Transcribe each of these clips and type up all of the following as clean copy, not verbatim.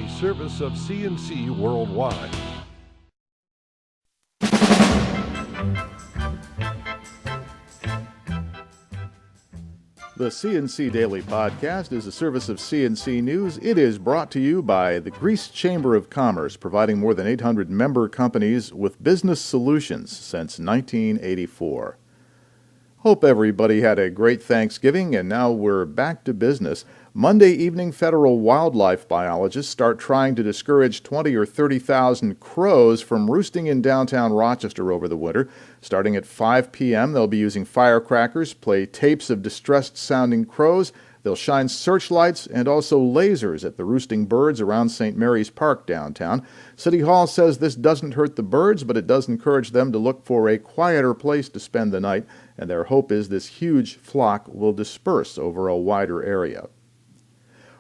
a service of CNC Worldwide. The CNC Daily Podcast is a service of CNC News. It is brought to you by the Greece Chamber of Commerce, providing more than 800 member companies with business solutions since 1984. Hope everybody had a great Thanksgiving, and now we're back to business. Monday evening, federal wildlife biologists start trying to discourage 20 or 30,000 crows from roosting in downtown Rochester over the winter. Starting at 5 p.m., they'll be using firecrackers, play tapes of distressed-sounding crows. They'll shine searchlights and also lasers at the roosting birds around St. Mary's Park downtown. City Hall says this doesn't hurt the birds, but it does encourage them to look for a quieter place to spend the night, and their hope is this huge flock will disperse over a wider area.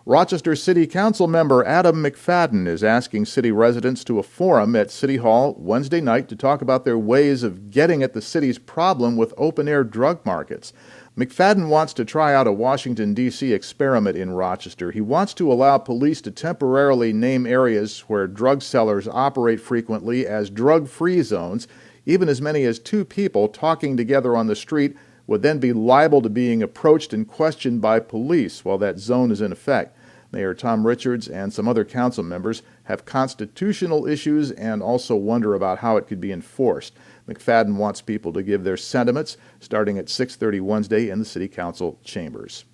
Rochester City Council member Adam McFadden is asking city residents to a forum at City Hall Wednesday night to talk about their ways of getting at the city's problem with open-air drug markets. McFadden wants to try out a Washington, D.C. experiment in Rochester. He wants to allow police to temporarily name areas where drug sellers operate frequently as drug-free zones. Even as many as two people talking together on the street would then be liable to being approached and questioned by police while that zone is in effect. Mayor Tom Richards and some other council members have constitutional issues and also wonder about how it could be enforced. McFadden wants people to give their sentiments starting at 6:30 Wednesday in the City Council chambers.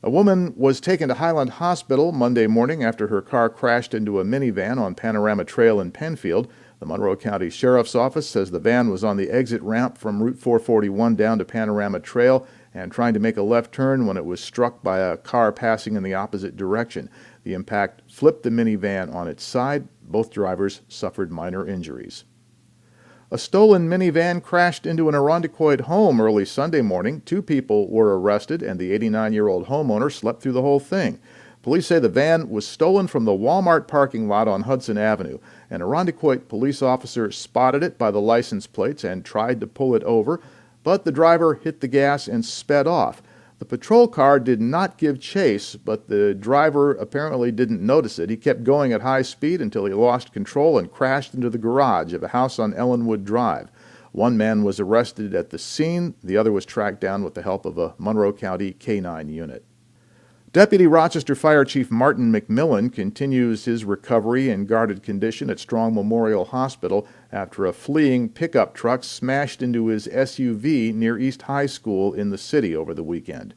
A woman was taken to Highland Hospital Monday morning after her car crashed into a minivan on Panorama Trail in Penfield. The Monroe County Sheriff's Office says the van was on the exit ramp from Route 441 down to Panorama Trail and trying to make a left turn when it was struck by a car passing in the opposite direction. The impact flipped the minivan on its side. Both drivers suffered minor injuries. A stolen minivan crashed into an Irondequoit home early Sunday morning. Two people were arrested, and the 89-year-old homeowner slept through the whole thing. Police say the van was stolen from the Walmart parking lot on Hudson Avenue. An Irondequoit police officer spotted it by the license plates and tried to pull it over, but the driver hit the gas and sped off. The patrol car did not give chase, but the driver apparently didn't notice it. He kept going at high speed until he lost control and crashed into the garage of a house on Ellenwood Drive. One man was arrested at the scene. The other was tracked down with the help of a Monroe County K-9 unit. Deputy Rochester Fire Chief Martin McMillan continues his recovery in guarded condition at Strong Memorial Hospital after a fleeing pickup truck smashed into his SUV near East High School in the city over the weekend.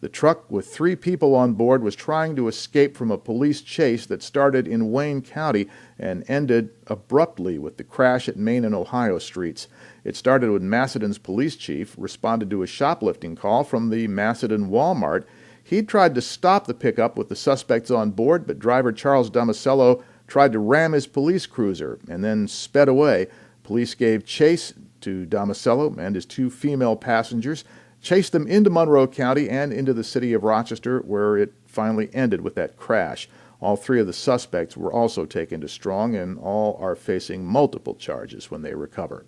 The truck with 3 people on board was trying to escape from a police chase that started in Wayne County and ended abruptly with the crash at Main and Ohio streets. It started when Macedon's police chief responded to a shoplifting call from the Macedon Walmart. He'd tried to stop the pickup with the suspects on board, but driver Charles Damascello tried to ram his police cruiser and then sped away. Police gave chase to Damascello and his 2 female passengers, chased them into Monroe County and into the city of Rochester, where it finally ended with that crash. All 3 of the suspects were also taken to Strong, and all are facing multiple charges when they recover.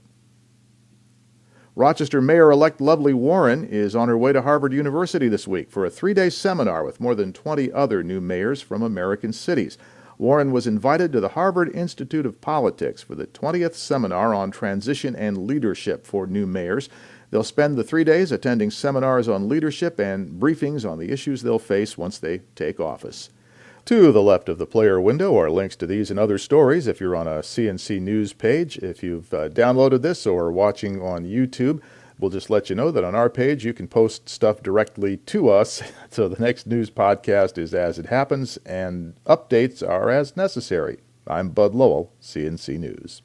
Rochester Mayor-elect Lovely Warren is on her way to Harvard University this week for a 3-day seminar with more than 20 other new mayors from American cities. Warren was invited to the Harvard Institute of Politics for the 20th seminar on transition and leadership for new mayors. They'll spend the 3 days attending seminars on leadership and briefings on the issues they'll face once they take office. To the left of the player window are links to these and other stories if you're on a CNC News page. If you've downloaded this or are watching on YouTube, we'll just let you know that on our page you can post stuff directly to us. So the next news podcast is as it happens, and updates are as necessary. I'm Bud Lowell, CNC News.